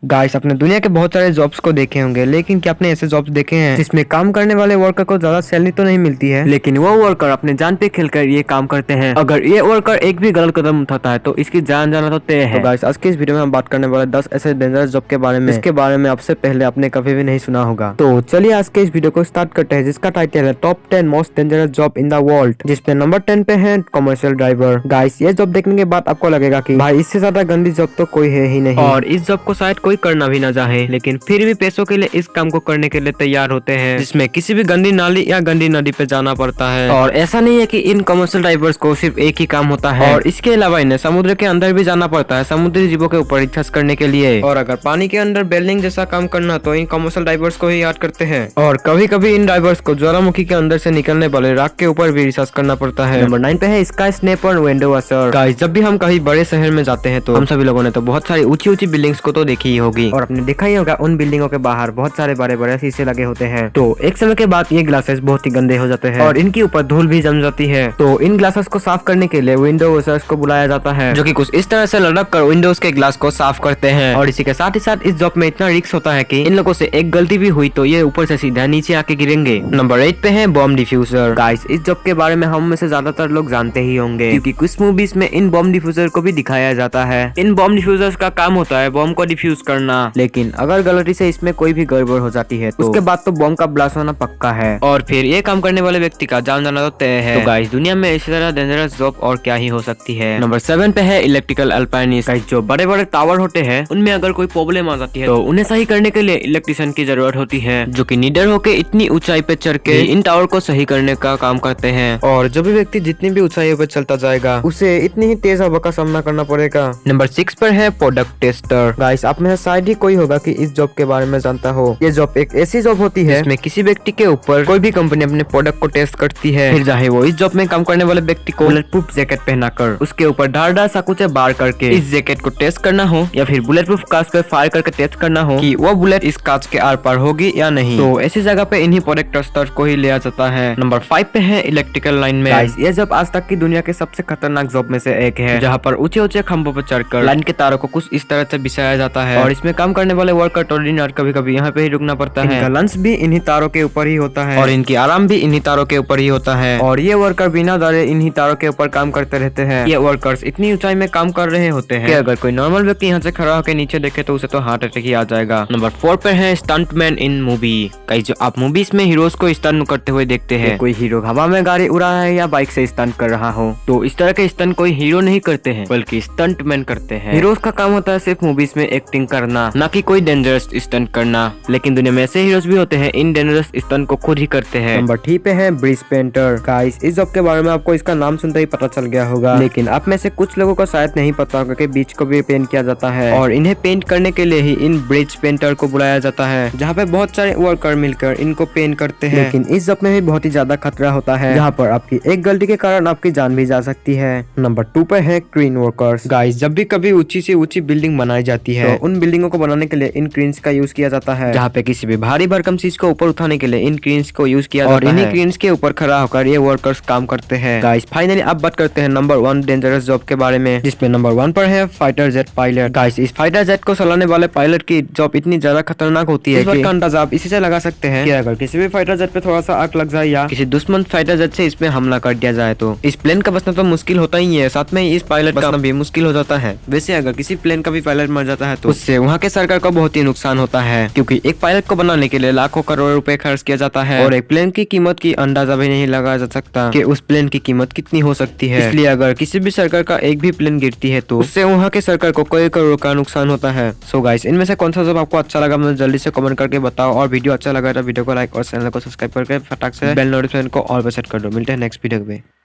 Guys, अपने दुनिया के बहुत सारे जॉब्स को देखे होंगे, लेकिन क्या आपने ऐसे जॉब्स देखे हैं जिसमें काम करने वाले वर्कर को ज्यादा सैलरी तो नहीं मिलती है, लेकिन वो वर्कर अपने जान पे खेलकर ये काम करते हैं। अगर ये वर्कर एक भी गलत कदम उठाता है तो इसकी जान जाना तो तय है। तो गाइस, आज के इस वीडियो में हम बात करने वाले 10 ऐसे डेंजरस जॉब के बारे में, इसके बारे में आपसे पहले आपने कभी भी नहीं सुना होगा। तो चलिए आज के इस वीडियो को स्टार्ट करते हैं, जिसका टाइटल है top 10 most dangerous job in the world, जिसमें नंबर 10 पे है कमर्शियल ड्राइवर। गाइस, ये जॉब देखने के बाद आपको लगेगा कि भाई इससे ज्यादा गंदी जॉब तो कोई है ही नहीं, और इस जॉब को शायद कोई करना भी ना चाहे, लेकिन फिर भी पैसों के लिए इस काम को करने के लिए तैयार होते हैं, जिसमें किसी भी गंदी नाली या गंदी नदी पे जाना पड़ता है। और ऐसा नहीं है कि इन कमर्शियल ड्राइवर्स को सिर्फ एक ही काम होता है, और इसके अलावा इन्हें समुद्र के अंदर भी जाना पड़ता है समुद्री जीवों के ऊपर रिसर्च करने के लिए। और अगर पानी के अंदर बेल्डिंग जैसा काम करना तो इन कमर्शियल ड्राइवर्स को ही याद करते हैं। और कभी कभी इन ड्राइवर्स को ज्वालामुखी के अंदर से निकलने वाले राख के ऊपर भी रिसर्च करना पड़ता है। नंबर 9 पे है sky snapper window washer. Guys, जब भी हम कहीं बड़े शहर में जाते हैं तो हम सभी लोगों ने तो बहुत सारी ऊंची ऊंची बिल्डिंग्स को तो देखी ही होगी, और आपने देखा ही होगा उन बिल्डिंगों के बाहर बहुत सारे बड़े बड़े शीशे लगे होते हैं। तो एक समय के बाद ये ग्लासेस बहुत ही गंदे हो जाते हैं और इनके ऊपर धूल भी जम जाती है। तो इन ग्लासेस को साफ करने के लिए विंडो वॉशर्स को बुलाया जाता है, जो कि कुछ इस तरह से लटक कर विंडोज के ग्लास को साफ करते हैं। और इसी के साथ ही साथ इस जॉब में इतना रिस्क होता है कि इन लोगों से एक गलती भी हुई तो ये ऊपर से सीधा नीचे आके गिरेंगे। नंबर 8 पे है बॉम्ब डिफ्यूजर। गाइस, इस जॉब के बारे में हम में से ज्यादातर लोग जानते ही होंगे, क्योंकि कुछ मूवीज में इन बॉम्ब डिफ्यूजर को भी दिखाया जाता है। इन बॉम्ब डिफ्यूजर्स का काम होता है बॉम्ब को डिफ्यूज करना, लेकिन अगर गलती से इसमें कोई भी गड़बड़ हो जाती है तो उसके बाद तो बॉम्ब का ब्लास्ट होना पक्का है, और फिर ये काम करने वाले व्यक्ति का जान जाना तो तय है। तो गाइस, दुनिया में इसी तरह डेंजरस जॉब और क्या ही हो सकती है। नंबर 7 पे है इलेक्ट्रिकल अल्पाइनिस्ट। गाइस, जो बड़े बड़े टावर होते हैं उनमें अगर कोई प्रॉब्लम आ जाती है तो उन्हें सही करने के लिए इलेक्ट्रिशियन की जरूरत होती है, जो कि निडर होकर इतनी ऊंचाई पे चढ़ के इन टावर को सही करने का काम करते हैं। और जो भी व्यक्ति जितनी भी ऊंचाई पे चलता जाएगा उसे इतनी ही तेज हवा का सामना करना पड़ेगा। नंबर 6 पर है प्रोडक्ट टेस्टर। गाइस, आप में से शायद ही कोई होगा कि इस जॉब के बारे में जानता हो। ये जॉब एक ऐसी जॉब होती है जिसमें किसी व्यक्ति के ऊपर कोई भी कंपनी अपने प्रोडक्ट को टेस्ट करती है, फिर चाहे वो इस जॉब में काम करने वाले व्यक्ति को बुलेट प्रूफ जैकेट पहनाकर उसके ऊपर धारदार चाकू बार करके इस जैकेट को टेस्ट करना हो, या फिर बुलेट प्रूफ कांच पे फायर करके टेस्ट करना हो कि वो बुलेट इस कांच के आर पार होगी या नहीं। तो ऐसी जगह पे इन्हीं प्रोडक्ट टेस्टर को ही लिया जाता है। नंबर 5 पे है इलेक्ट्रिकल लाइन मैन। ये जॉब आज तक की दुनिया के सबसे खतरनाक जॉब में से एक है, जहाँ पर ऊंचे ऊंचे खंभों पर चढ़कर लाइन के तारों को कुछ इस तरह से बिछाया जाता है, और इसमें काम करने वाले वर्कर टोलिनर कभी कभी यहाँ पे ही रुकना पड़ता है। लंच भी इन्हीं तारों के ऊपर ही होता है, और इनकी आराम भी इन्हीं तारों के ऊपर ही होता है, और ये वर्कर बिना डरे इन्हीं तारों के ऊपर काम करते रहते हैं। ये वर्कर्स इतनी ऊंचाई में काम कर रहे होते हैं कि अगर कोई नॉर्मल व्यक्ति यहाँ से खड़ा होकर नीचे देखे तो उसे तो हार्ट अटैक ही आ जाएगा। नंबर 4 पे है स्टंटमैन इन मूवी। कई जो आप मूवीज में हीरोज को स्टंट करते हुए देखते हैं, कोई हीरो हवा में गाड़ी उड़ा रहा है या बाइक से स्टंट कर रहा हो, तो इस तरह के स्टंट कोई हीरो नहीं करते हैं बल्कि स्टंटमैन करते हैं। हीरोज का काम होता है सिर्फ मूवीज में एक्टिंग करना, ना कि कोई डेंजरस स्टंट करना, लेकिन दुनिया में ऐसे हीरोज भी होते हैं इन डेंजरस स्टंट को खुद ही करते हैं। नंबर 3 पे है ब्रिज पेंटर। गाइस, इस जॉब के बारे में आपको इसका नाम सुनते ही पता चल गया होगा, लेकिन आप में से कुछ लोगों को शायद नहीं पता होगा कि बीच को भी पेंट किया जाता है, और इन्हें पेंट करने के लिए ही इन ब्रिज पेंटर को बुलाया जाता है, जहाँ पे बहुत सारे वर्कर मिलकर इनको पेंट करते हैं। लेकिन इस जॉब में भी बहुत ही ज्यादा खतरा होता है, जहाँ पर आपकी एक गलती के कारण आपकी जान भी जा सकती है। नंबर 2 पे है क्रेन वर्कर्स। गाइस, जब भी कभी ऊंची से ऊंची बिल्डिंग बनाई जाती है तो उन बिल्डिंगों को बनाने के लिए इन क्रेन्स का यूज किया जाता है, जहाँ पे किसी भी भारी भरकम चीज को ऊपर उठाने के लिए इन क्रेन्स को यूज किया जाता है, और इन्हीं क्रेन्स के ऊपर खड़ा होकर ये वर्कर्स काम करते हैं। गाइस, फाइनली अब बात करते हैं नंबर 1 डेंजरस जॉब के बारे में, जिसमें नंबर 1 पर है फाइटर जेट पायलट। गाइस, इस फाइटर जेट को चलाने वाले पायलट की जॉब इतनी ज्यादा खतरनाक होती है कि अंदाजा आप इसी से लगा सकते हैं कि अगर किसी भी फाइटर जेट पे थोड़ा सा आग लग जाए या किसी दुश्मन फाइटर जेट से इसमें हमला कर दिया जाए तो इस प्लेन का बचना तो मुश्किल होता ही है, साथ में इस पायलट का बचना भी मुश्किल हो जाता है। वैसे अगर किसी प्लेन का भी पायलट मर जाता है तो उससे वहाँ के सरकार को बहुत ही नुकसान होता है, क्योंकि एक पायलट को बनाने के लिए लाखों करोड़ रुपए खर्च किया जाता है, और एक प्लेन की कीमत की अंदाजा भी नहीं लगाया जा सकता कि उस प्लेन की कीमत कितनी हो सकती है। इसलिए अगर किसी भी सरकार का एक भी प्लेन गिरती है तो उससे वहाँ के सरकार को कई करोड़ का नुकसान होता है। सो गाइस, इनमें से कौन सा जॉब आपको अच्छा लगा मुझे जल्दी से कमेंट करके बताओ, और वीडियो अच्छा लगा तो वीडियो को लाइक और चैनल को सब्सक्राइब करके फटाक से बेल नोटिफिकेशन को ऑल पे सेट कर दो। मिलते हैं नेक्स्ट वीडियो में।